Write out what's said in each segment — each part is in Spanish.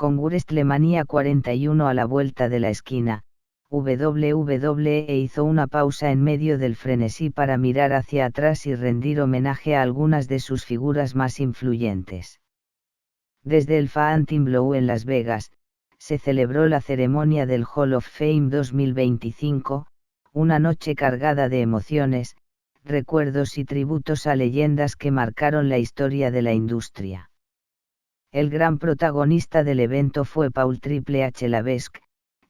Con WrestleMania 41 a la vuelta de la esquina, WWE hizo una pausa en medio del frenesí para mirar hacia atrás y rendir homenaje a algunas de sus figuras más influyentes. Desde el Fontainebleau en Las Vegas, se celebró la ceremonia del Hall of Fame 2025, una noche cargada de emociones, recuerdos y tributos a leyendas que marcaron la historia de la industria. El gran protagonista del evento fue Paul Triple H Levesque,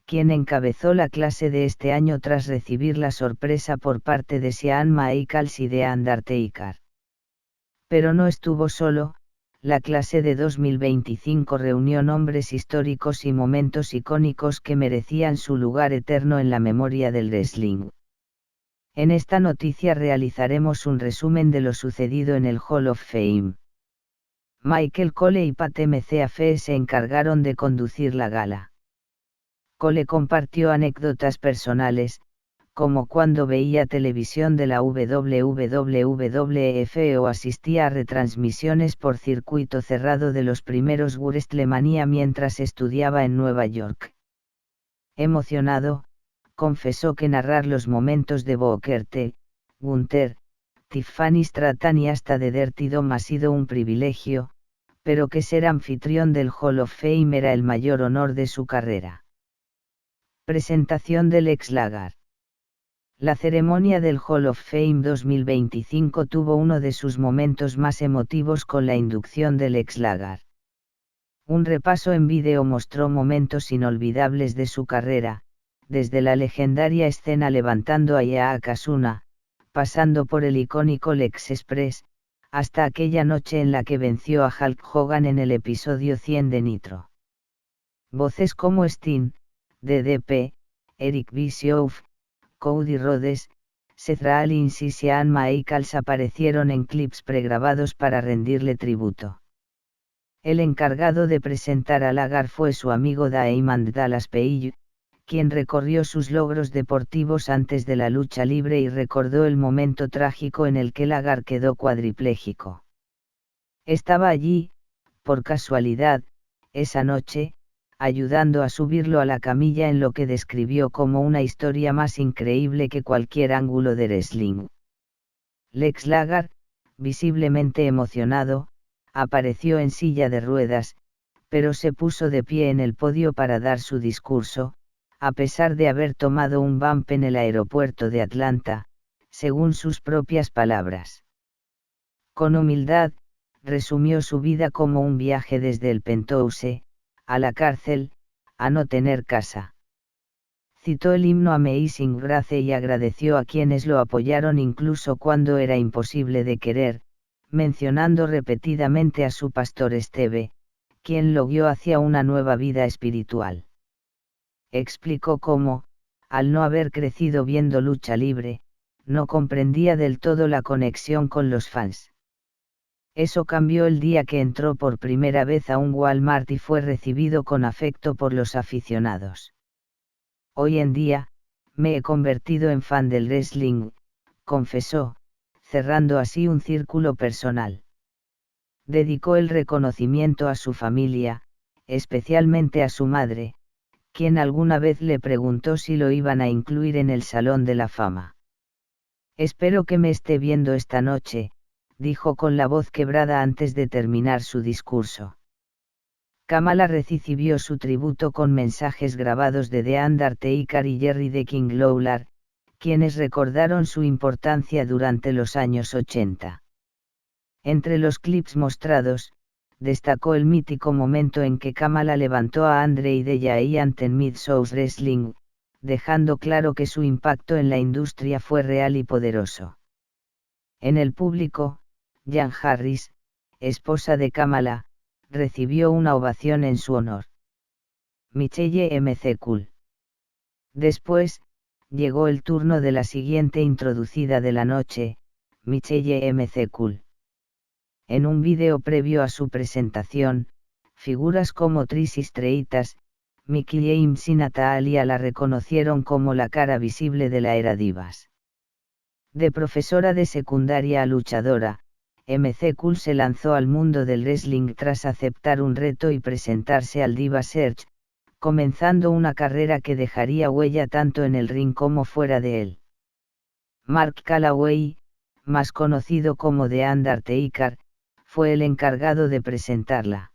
quien encabezó la clase de este año tras recibir la sorpresa por parte de Shawn Michaels y de Undertaker. Pero no estuvo solo, la clase de 2025 reunió nombres históricos y momentos icónicos que merecían su lugar eterno en la memoria del wrestling. En esta noticia realizaremos un resumen de lo sucedido en el Hall of Fame. Michael Cole y Pat McAfee se encargaron de conducir la gala. Cole compartió anécdotas personales, como cuando veía televisión de la WWF o asistía a retransmisiones por circuito cerrado de los primeros WrestleMania mientras estudiaba en Nueva York. Emocionado, confesó que narrar los momentos de Booker T, Gunther, Tiffany Stratton y hasta de Dirty Dom ha sido un privilegio, pero que ser anfitrión del Hall of Fame era el mayor honor de su carrera. Presentación del ex Lagar. La ceremonia del Hall of Fame 2025 tuvo uno de sus momentos más emotivos con la inducción del ex Lagar. Un repaso en vídeo mostró momentos inolvidables de su carrera, desde la legendaria escena levantando a Yokozuna, pasando por el icónico Lex Express, hasta aquella noche en la que venció a Hulk Hogan en el episodio 100 de Nitro. Voces como Sting, DDP, Eric Bischoff, Cody Rhodes, Seth Rollins y Shawn Michaels aparecieron en clips pregrabados para rendirle tributo. El encargado de presentar a Lagar fue su amigo Diamond Dallas Page, quien recorrió sus logros deportivos antes de la lucha libre y recordó el momento trágico en el que Lagar quedó cuadripléjico. Estaba allí, por casualidad, esa noche, ayudando a subirlo a la camilla en lo que describió como una historia más increíble que cualquier ángulo de wrestling. Lex Lagar, visiblemente emocionado, apareció en silla de ruedas, pero se puso de pie en el podio para dar su discurso, a pesar de haber tomado un bump en el aeropuerto de Atlanta, según sus propias palabras. Con humildad, resumió su vida como un viaje desde el penthouse, a la cárcel, a no tener casa. Citó el himno Amazing Grace y agradeció a quienes lo apoyaron incluso cuando era imposible de querer, mencionando repetidamente a su pastor Steve, quien lo guió hacia una nueva vida espiritual. Explicó cómo, al no haber crecido viendo lucha libre, no comprendía del todo la conexión con los fans. Eso cambió el día que entró por primera vez a un Walmart y fue recibido con afecto por los aficionados. Hoy en día, me he convertido en fan del wrestling, confesó, cerrando así un círculo personal. Dedicó el reconocimiento a su familia, especialmente a su madre, quien alguna vez le preguntó si lo iban a incluir en el Salón de la Fama. Espero que me esté viendo esta noche, dijo con la voz quebrada antes de terminar su discurso. Kamala recibió su tributo con mensajes grabados de The Undertaker y Jerry the King Lawler, quienes recordaron su importancia durante los años 80. Entre los clips mostrados, destacó el mítico momento en que Kamala levantó a Andre the Giant en Mid-South Wrestling, dejando claro que su impacto en la industria fue real y poderoso. En el público, Jan Harris, esposa de Kamala, recibió una ovación en su honor. Michelle M.C. Cool. Después, llegó el turno de la siguiente introducida de la noche, Michelle M.C. Cool. En un vídeo previo a su presentación, figuras como Trish Stratus, Mickie James y Natalya la reconocieron como la cara visible de la era divas. De profesora de secundaria a luchadora, MC Cool se lanzó al mundo del wrestling tras aceptar un reto y presentarse al Diva Search, comenzando una carrera que dejaría huella tanto en el ring como fuera de él. Mark Calaway, más conocido como The Undertaker, fue el encargado de presentarla.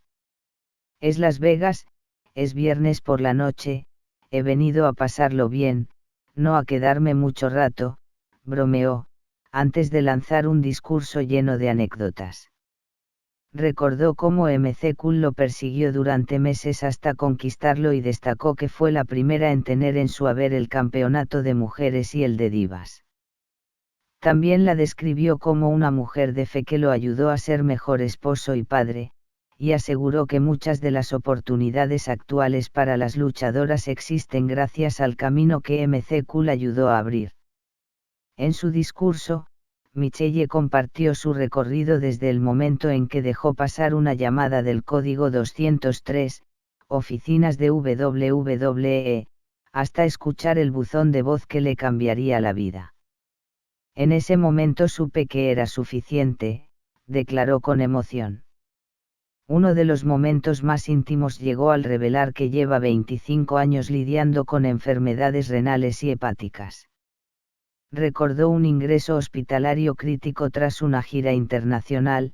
Es Las Vegas, es viernes por la noche, he venido a pasarlo bien, no a quedarme mucho rato, bromeó, antes de lanzar un discurso lleno de anécdotas. Recordó cómo MC Cool lo persiguió durante meses hasta conquistarlo y destacó que fue la primera en tener en su haber el campeonato de mujeres y el de divas. También la describió como una mujer de fe que lo ayudó a ser mejor esposo y padre, y aseguró que muchas de las oportunidades actuales para las luchadoras existen gracias al camino que MC Cool ayudó a abrir. En su discurso, Michelle compartió su recorrido desde el momento en que dejó pasar una llamada del código 203, oficinas de WWE, hasta escuchar el buzón de voz que le cambiaría la vida. En ese momento supe que era suficiente, declaró con emoción. Uno de los momentos más íntimos llegó al revelar que lleva 25 años lidiando con enfermedades renales y hepáticas. Recordó un ingreso hospitalario crítico tras una gira internacional,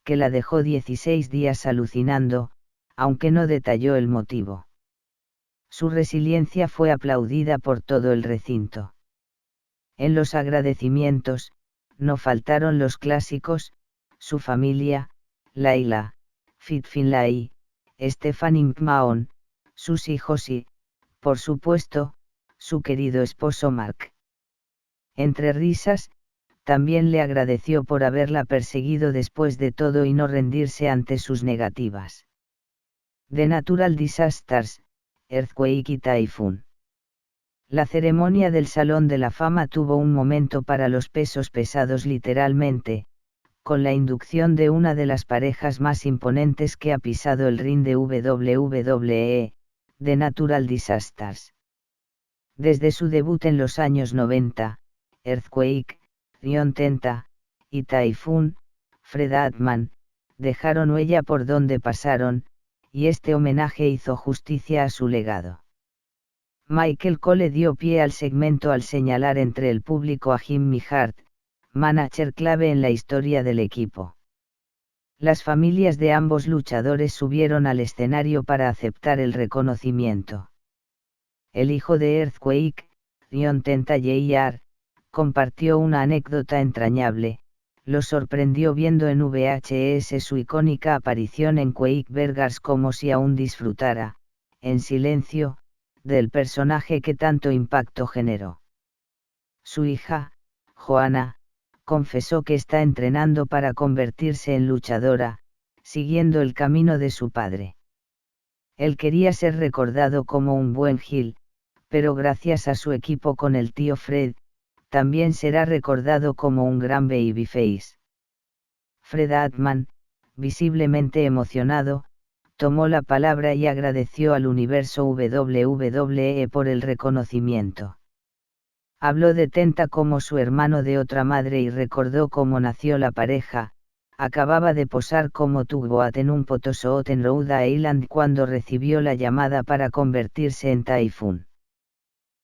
que la dejó 16 días alucinando, aunque no detalló el motivo. Su resiliencia fue aplaudida por todo el recinto. En los agradecimientos, no faltaron los clásicos, su familia, Layla, Fit Finlay, Stephanie McMahon, sus hijos y, por supuesto, su querido esposo Mark. Entre risas, también le agradeció por haberla perseguido después de todo y no rendirse ante sus negativas. The Natural Disasters, Earthquake y Typhoon. La ceremonia del Salón de la Fama tuvo un momento para los pesos pesados literalmente, con la inducción de una de las parejas más imponentes que ha pisado el ring de WWE, The Natural Disasters. Desde su debut en los años 90, Earthquake, John Tenta, y Typhoon, Fred Atman, dejaron huella por donde pasaron, y este homenaje hizo justicia a su legado. Michael Cole dio pie al segmento al señalar entre el público a Jimmy Hart, manager clave en la historia del equipo. Las familias de ambos luchadores subieron al escenario para aceptar el reconocimiento. El hijo de Earthquake, John Tenta Jr., compartió una anécdota entrañable. Lo sorprendió viendo en VHS su icónica aparición en Quake Burgers como si aún disfrutara, en silencio, del personaje que tanto impacto generó. Su hija, Joanna, confesó que está entrenando para convertirse en luchadora, siguiendo el camino de su padre. Él quería ser recordado como un buen heel, pero gracias a su equipo con el tío Fred, también será recordado como un gran babyface. Fred Atman, visiblemente emocionado, tomó la palabra y agradeció al universo WWE por el reconocimiento. Habló de Tenta como su hermano de otra madre y recordó cómo nació la pareja. Acababa de posar como tugboat en un potosoot en Rhode Island cuando recibió la llamada para convertirse en Typhoon.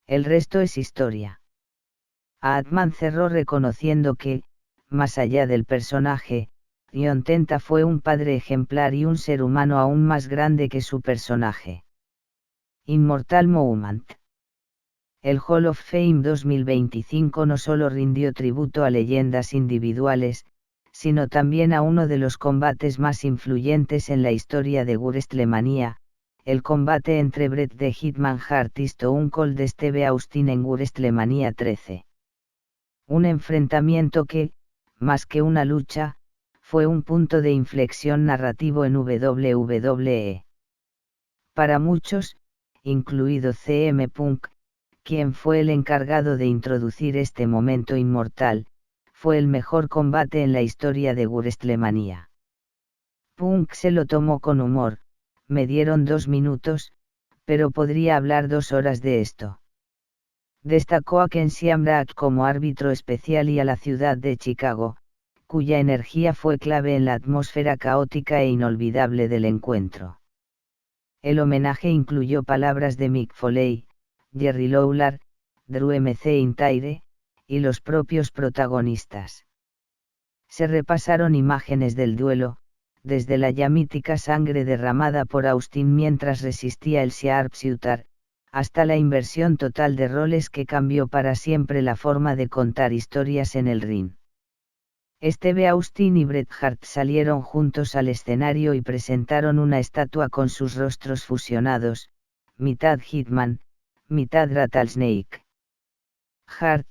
El resto es historia. Atman cerró reconociendo que, más allá del personaje, John Tenta fue un padre ejemplar y un ser humano aún más grande que su personaje. Immortal Moment. El Hall of Fame 2025 no solo rindió tributo a leyendas individuales, sino también a uno de los combates más influyentes en la historia de WrestleMania, el combate entre Bret the Hitman Hart y Stone Cold Steve Austin en WrestleMania 13. Un enfrentamiento que, más que una lucha, fue un punto de inflexión narrativo en WWE. Para muchos, incluido CM Punk, quien fue el encargado de introducir este momento inmortal, fue el mejor combate en la historia de WrestleMania. Punk se lo tomó con humor, me dieron 2 minutos, pero podría hablar 2 horas de esto. Destacó a Ken Shamrock como árbitro especial y a la ciudad de Chicago, cuya energía fue clave en la atmósfera caótica e inolvidable del encuentro. El homenaje incluyó palabras de Mick Foley, Jerry Lawler, Drew McIntyre, y los propios protagonistas. Se repasaron imágenes del duelo, desde la ya mítica sangre derramada por Austin mientras resistía el Sharpshooter, hasta la inversión total de roles que cambió para siempre la forma de contar historias en el ring. Steve Austin y Bret Hart salieron juntos al escenario y presentaron una estatua con sus rostros fusionados, mitad Hitman, mitad Rattlesnake. Hart,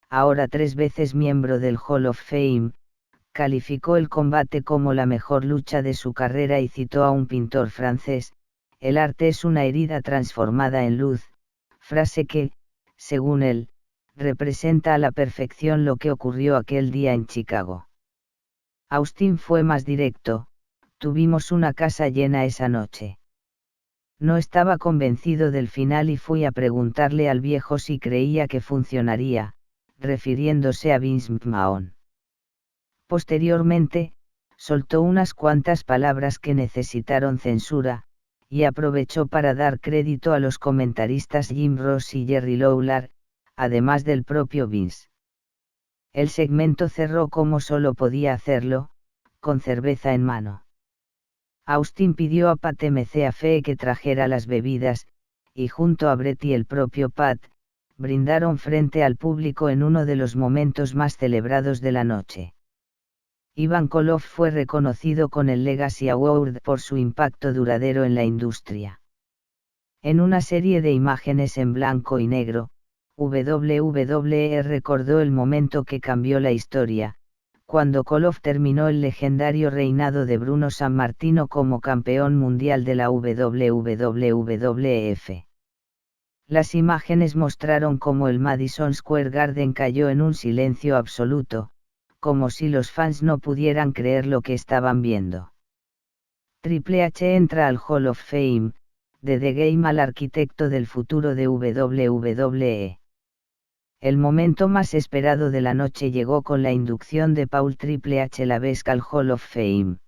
ahora 3 veces miembro del Hall of Fame, calificó el combate como la mejor lucha de su carrera y citó a un pintor francés: "El arte es una herida transformada en luz", frase que, según él, representa a la perfección lo que ocurrió aquel día en Chicago. Austin fue más directo: "Tuvimos una casa llena esa noche. No estaba convencido del final y fui a preguntarle al viejo si creía que funcionaría", refiriéndose a Vince McMahon. Posteriormente, soltó unas cuantas palabras que necesitaron censura, y aprovechó para dar crédito a los comentaristas Jim Ross y Jerry Lawler, además del propio Vince. El segmento cerró como solo podía hacerlo, con cerveza en mano. Austin pidió a Pat McAfee que trajera las bebidas, y junto a Bret y el propio Pat, brindaron frente al público en uno de los momentos más celebrados de la noche. Ivan Koloff fue reconocido con el Legacy Award por su impacto duradero en la industria. En una serie de imágenes en blanco y negro, WWE recordó el momento que cambió la historia, cuando Koloff terminó el legendario reinado de Bruno Sammartino como campeón mundial de la WWF. Las imágenes mostraron cómo el Madison Square Garden cayó en un silencio absoluto, como si los fans no pudieran creer lo que estaban viendo. Triple H entra al Hall of Fame, de The Game al arquitecto del futuro de WWE. El momento más esperado de la noche llegó con la inducción de Paul Triple H Levesque al Hall of Fame.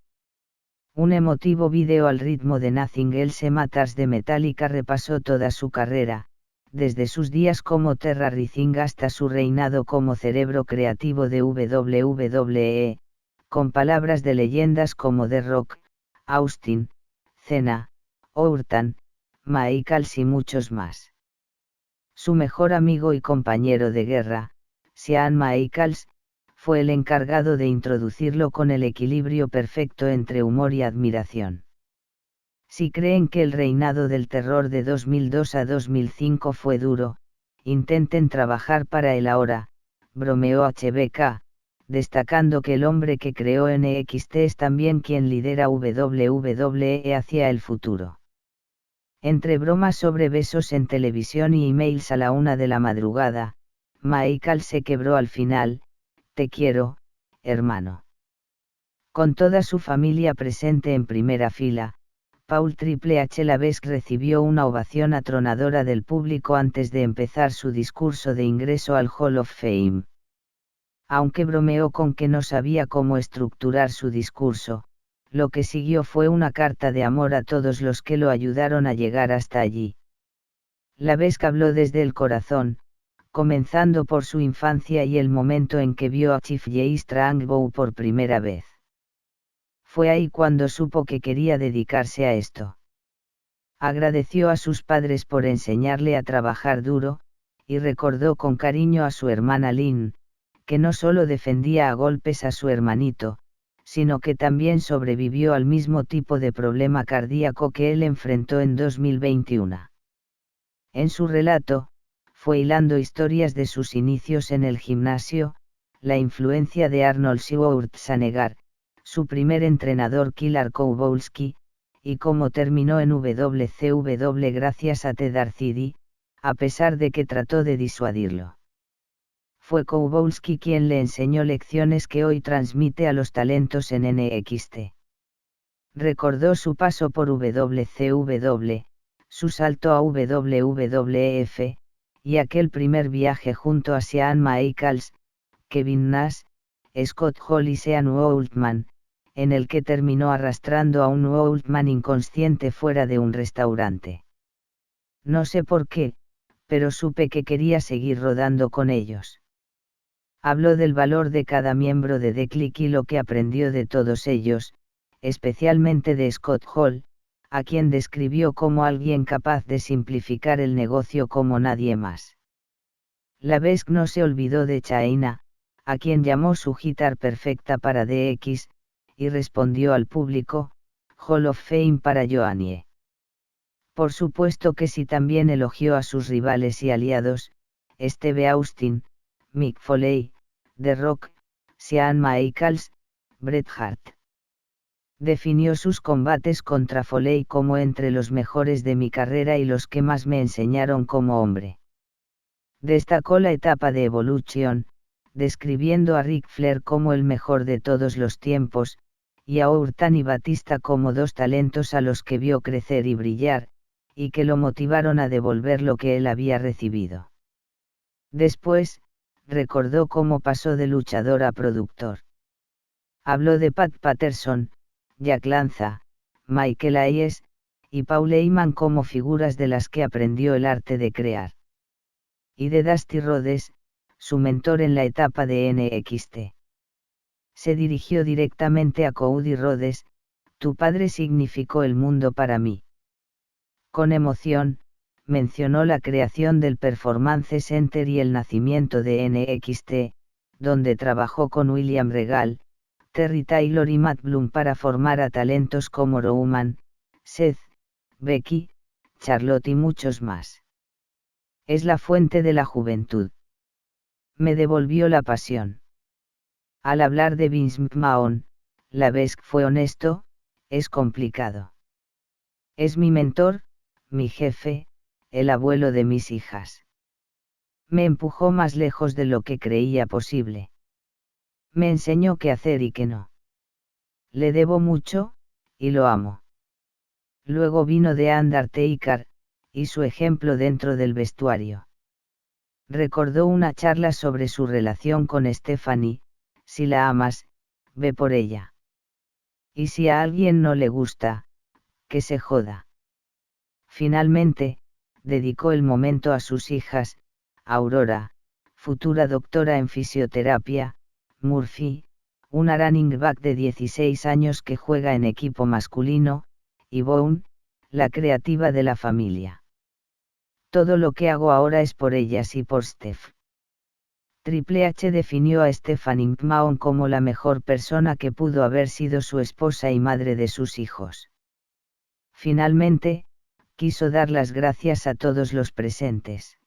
Un emotivo vídeo al ritmo de Nothing Else Matters de Metallica repasó toda su carrera, desde sus días como Terra Rising hasta su reinado como cerebro creativo de WWE, con palabras de leyendas como The Rock, Austin, Cena, Orton, Michaels y muchos más. Su mejor amigo y compañero de guerra, Shawn Michaels, fue el encargado de introducirlo con el equilibrio perfecto entre humor y admiración. Si creen que el reinado del terror de 2002 a 2005 fue duro, intenten trabajar para él ahora, bromeó HBK, destacando que el hombre que creó NXT es también quien lidera WWE hacia el futuro. Entre bromas sobre besos en televisión y emails a la 1 de la madrugada, Michael se quebró al final: "Te quiero, hermano". Con toda su familia presente en primera fila, Paul Triple H Levesque recibió una ovación atronadora del público antes de empezar su discurso de ingreso al Hall of Fame. Aunque bromeó con que no sabía cómo estructurar su discurso, lo que siguió fue una carta de amor a todos los que lo ayudaron a llegar hasta allí. Levesque habló desde el corazón, comenzando por su infancia y el momento en que vio a Chief Jay Strongbow por primera vez. Fue ahí cuando supo que quería dedicarse a esto. Agradeció a sus padres por enseñarle a trabajar duro, y recordó con cariño a su hermana Lynn, que no solo defendía a golpes a su hermanito, sino que también sobrevivió al mismo tipo de problema cardíaco que él enfrentó en 2021. En su relato, fue hilando historias de sus inicios en el gimnasio, la influencia de Arnold Schwarzenegger, su primer entrenador Killer Kowalski, y cómo terminó en WCW gracias a Ted Arcidi, a pesar de que trató de disuadirlo. Fue Kowalski quien le enseñó lecciones que hoy transmite a los talentos en NXT. Recordó su paso por WCW, su salto a WWF, y aquel primer viaje junto a Shawn Michaels, Kevin Nash, Scott Hall y Sean Waltman, en el que terminó arrastrando a un Waltman inconsciente fuera de un restaurante. No sé por qué, pero supe que quería seguir rodando con ellos. Habló del valor de cada miembro de The Click y lo que aprendió de todos ellos, especialmente de Scott Hall, a quien describió como alguien capaz de simplificar el negocio como nadie más. Levesque no se olvidó de China, a quien llamó su guitarra perfecta para DX, y respondió al público, Hall of Fame para Joanie. Por supuesto que sí, también elogió a sus rivales y aliados, Steve Austin, Mick Foley, The Rock, Shawn Michaels, Bret Hart. Definió sus combates contra Foley como entre los mejores de mi carrera y los que más me enseñaron como hombre. Destacó la etapa de Evolution, describiendo a Ric Flair como el mejor de todos los tiempos, y a Orton y Batista como dos talentos a los que vio crecer y brillar, y que lo motivaron a devolver lo que él había recibido. Después, recordó cómo pasó de luchador a productor. Habló de Pat Patterson, Jack Lanza, Michael Hayes, y Paul Heyman como figuras de las que aprendió el arte de crear. Y de Dusty Rhodes, su mentor en la etapa de NXT. Se dirigió directamente a Cody Rhodes, tu padre significó el mundo para mí. Con emoción, mencionó la creación del Performance Center y el nacimiento de NXT, donde trabajó con William Regal, Terry Taylor y Matt Bloom para formar a talentos como Roman, Seth, Becky, Charlotte y muchos más. Es la fuente de la juventud. Me devolvió la pasión. Al hablar de Vince McMahon, Levesque fue honesto, es complicado. Es mi mentor, mi jefe, el abuelo de mis hijas. Me empujó más lejos de lo que creía posible. Me enseñó qué hacer y qué no. Le debo mucho, y lo amo. Luego vino The Undertaker, y su ejemplo dentro del vestuario. Recordó una charla sobre su relación con Stephanie, si la amas, ve por ella. Y si a alguien no le gusta, que se joda. Finalmente, dedicó el momento a sus hijas, Aurora, futura doctora en fisioterapia, Murphy, una running back de 16 años que juega en equipo masculino, y Boone, la creativa de la familia. Todo lo que hago ahora es por ellas y por Steph. Triple H definió a Stephanie McMahon como la mejor persona que pudo haber sido su esposa y madre de sus hijos. Finalmente, quiso dar las gracias a todos los presentes.